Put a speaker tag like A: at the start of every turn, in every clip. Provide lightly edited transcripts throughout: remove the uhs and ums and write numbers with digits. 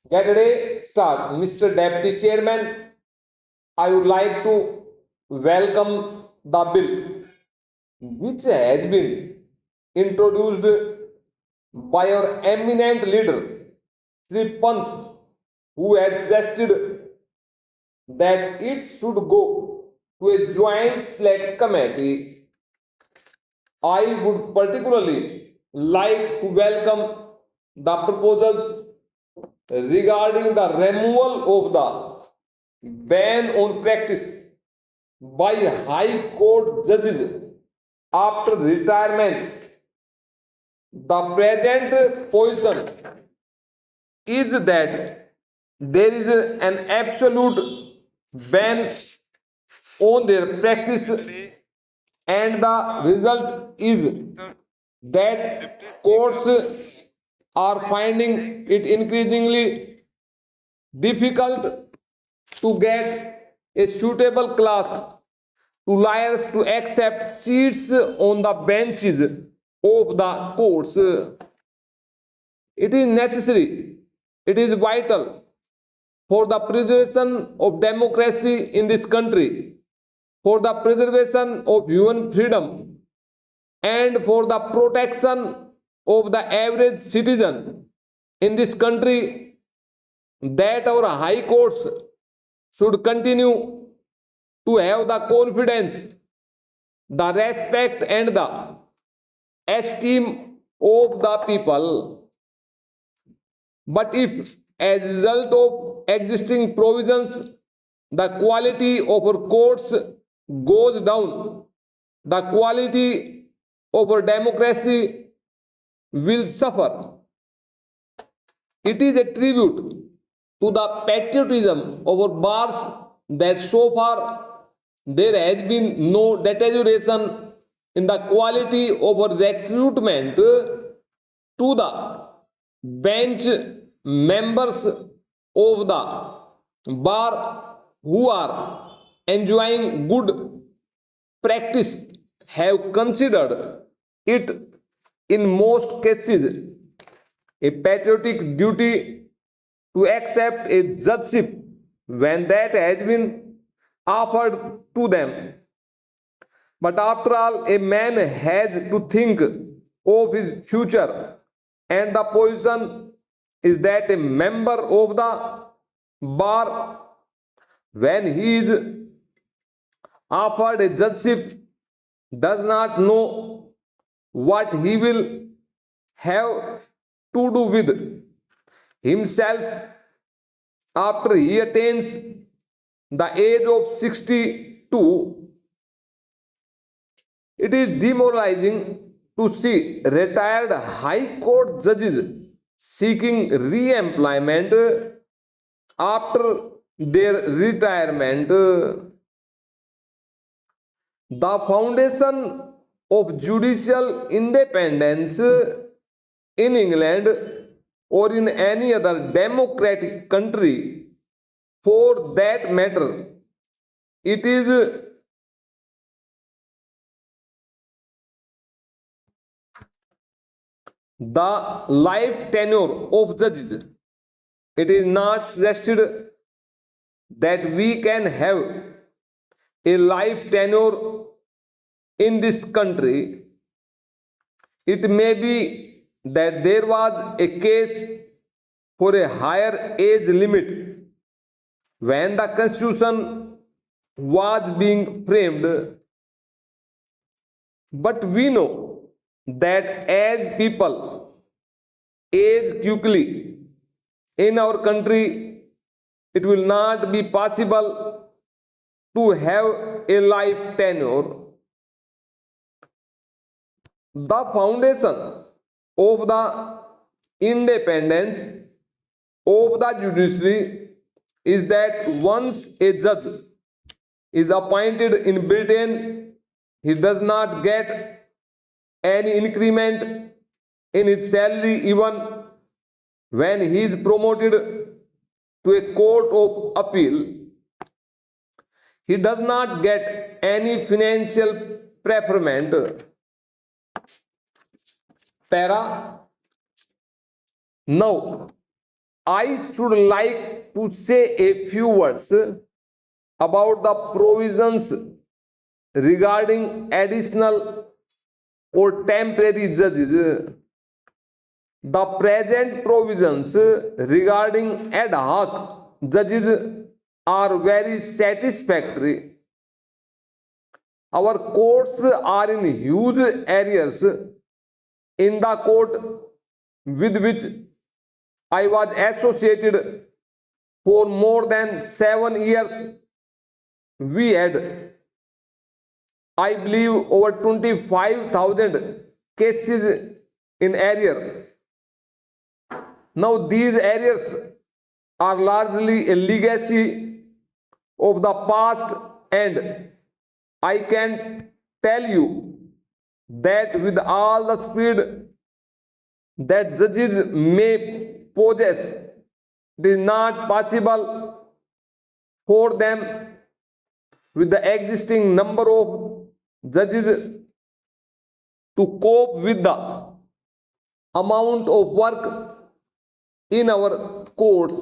A: Get ready, start. Mr. Deputy Chairman, I would like to welcome the bill which has been introduced by our eminent leader, Sri Pant, who has suggested that it should go to a joint select committee. I would particularly like to welcome the proposals regarding the removal of the ban on practice by high court judges after retirement. The present position is that there is an absolute ban on their practice, and the result is that courts are finding it increasingly difficult to get a suitable class to lawyers to accept seats on the benches of the courts. It is necessary, it is vital for the preservation of democracy in this country, for the preservation of human freedom, and for the protection of the average citizen in this country, that our high courts should continue to have the confidence, the respect, and the esteem of the people. But if, as a result of existing provisions, the quality of our courts goes down, the quality of our democracy will suffer. It is a tribute to the patriotism of our bars that so far there has been no deterioration in the quality of our recruitment to the bench members of the bar who are enjoying good practice have considered it in most cases a patriotic duty to accept a judgeship when that has been offered to them. But after all, a man has to think of his future, and the position is that a member of the bar, when he is offered a judgeship, does not know what he will have to do with himself after he attains the age of 62. It is demoralizing to see retired high court judges seeking re-employment after their retirement. The foundation of judicial independence in England or in any other democratic country for that matter, it is the life tenure of judges. It is not suggested that we can have a life tenure in this country. It may be that there was a case for a higher age limit when the constitution was being framed, but we know that as people age quickly in our country, it will not be possible to have a life tenure. The foundation of the independence of the judiciary is that once a judge is appointed in Britain, he does not get any increment in his salary even when he is promoted to a court of appeal. He does not get any financial preferment. Para. Now, I should like to say a few words about the provisions regarding additional or temporary judges. The present provisions regarding ad hoc judges are very satisfactory. Our courts are in huge areas in the court with which I was associated for more than 7 years. We had, I believe, over 25,000 cases in area. Now, these areas are largely a legacy of the past, and I can tell you that with all the speed that judges may possess, it is not possible for them with the existing number of judges to cope with the amount of work in our courts.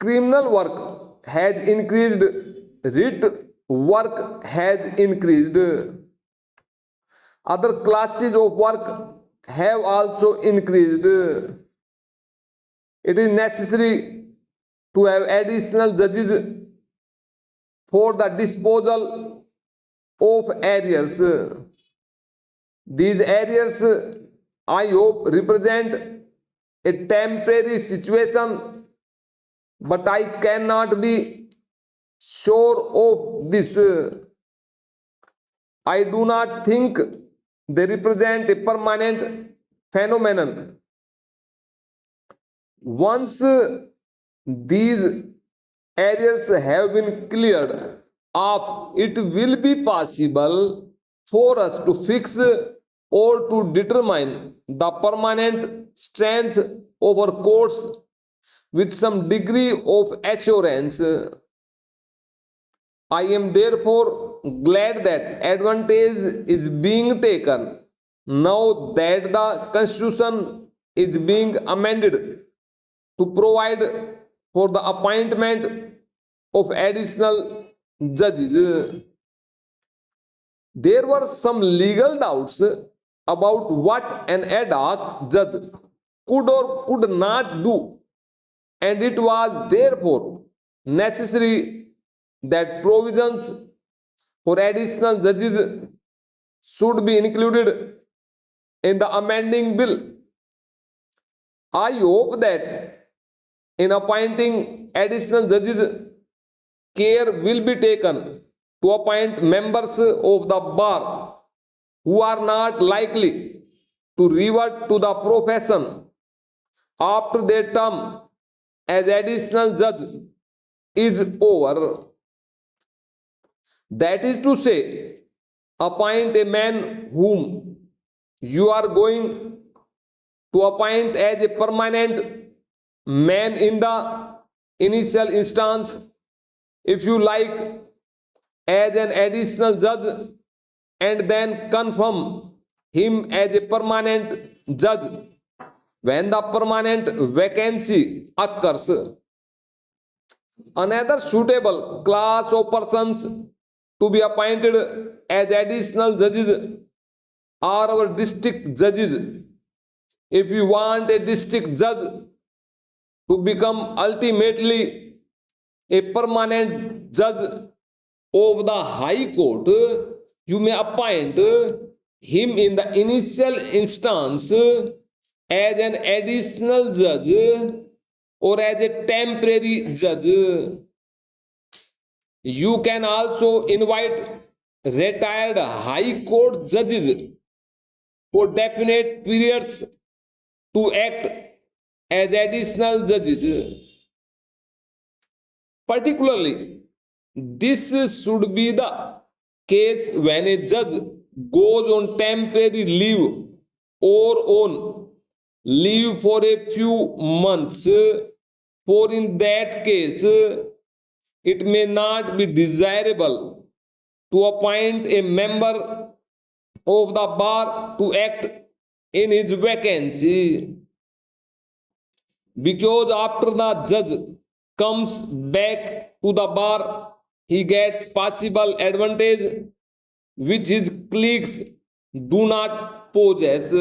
A: Criminal work has increased, writ work has increased, other classes of work have also increased. It is necessary to have additional judges for the disposal of arrears. These arrears, I hope, represent a temporary situation, but I cannot be sure of this. I do not think they represent a permanent phenomenon. Once these areas have been cleared up, it will be possible for us to fix or to determine the permanent strength of our courts with some degree of assurance. I am therefore glad that advantage is being taken now that the Constitution is being amended to provide for the appointment of additional judges. There were some legal doubts about what an ad hoc judge could or could not do, and it was therefore necessary that provisions for additional judges should be included in the amending bill. I hope that in appointing additional judges, care will be taken to appoint members of the bar who are not likely to revert to the profession after their term as additional judge is over. That is to say, appoint a man whom you are going to appoint as a permanent man in the initial instance, if you like, as an additional judge, and then confirm him as a permanent judge when the permanent vacancy occurs. Another suitable class of persons to be appointed as additional judges are our district judges. If you want a district judge to become ultimately a permanent judge of the High Court, you may appoint him in the initial instance as an additional judge or as a temporary judge. You can also invite retired High Court judges for definite periods to act as additional judges. Particularly, this should be the case when a judge goes on temporary leave or on leave for a few months, for in that case, it may not be desirable to appoint a member of the bar to act in his vacancy. because after the judge comes back to the bar, he gets possible advantage which his colleagues do not possess.